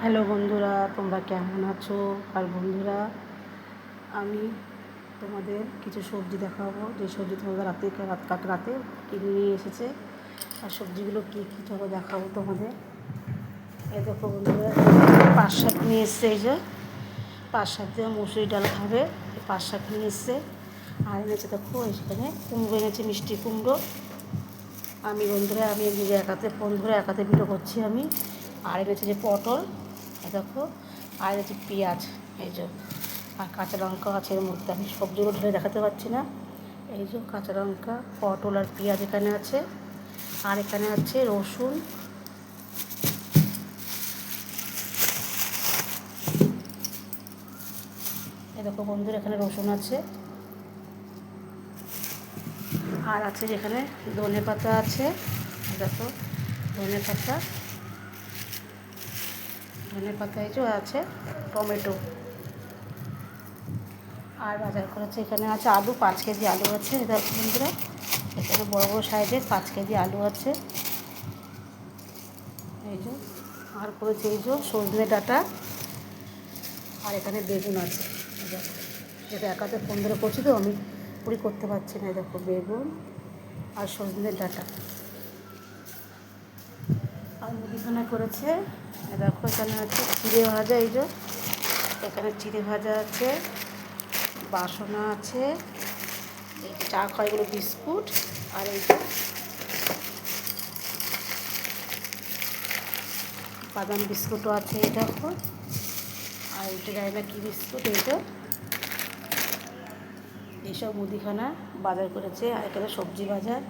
Hello বন্ধুরা, তোমরা কেমন আছো? আর বন্ধুরা, আমি তোমাদের কিছু সবজি দেখাবো, যে সবজি তোমাদের রাতে কিনে নিয়ে এসেছে। আর সবজিগুলো কী কী ধরো দেখাবো তোমাদের। এই দেখো বন্ধুরা, পাট শাক নিয়ে এসছে। এই যে পাট শাক দিয়ে মুসুরি ডাল খাবে, এই পাট শাক নিয়ে এসছে। আর এনেছে দেখো এখানে কুমড়ো এনেছে, মিষ্টি কুমড়ো। আমি নিজে একাতে ভিডিও করছি আমি। আর এনেছে যে পটল, দেখো। আর এনেছে পেঁয়াজ, এই যে। আর কাঁচা লঙ্কা আছে এর মধ্যে, আমি সবজিগুলো ঢেলে দেখাতে পারছি না। এই যে কাঁচা লঙ্কা, পটল আর পেঁয়াজ এখানে আছে। আর এখানে আছে রসুন, এই দেখো বন্ধুরা, এখানে রসুন আছে। আর আছে যেখানে ধনে পাতা আছে, দেখো ধনে পাতা এই যে আছে, টমেটো। আর বাজার করেছে, এখানে আছে আলু, 5 কেজি আলু আছে। দেখো বন্ধুরা, এখানে বড় বড় সাইজের 5 কেজি আলু আছে, এই যে। আর করেছে এই যে সজনে ডাঁটা। আর এখানে বেগুন আছে, যেটা একাতে ফোন ধরে করছি তো আমি পুরি করতে পারছি না। দেখো বেগুন আর সজনে ডাঁটা। আর মুদিখানা করেছে, দেখো এখানে আছে চিড়ে ভাজা। এই যে এখানে চিড়ে ভাজা আছে, বাসনা আছে, এই চা খাওয়া এগুলো বিস্কুট। আর এই যে বাদাম বিস্কুটও আছে, এই দেখো। আর এইটা জানি না কী বিস্কুট, এইটা। এইসব মুদিখানা বাজার করেছে। আর এখানে সবজি বাজার।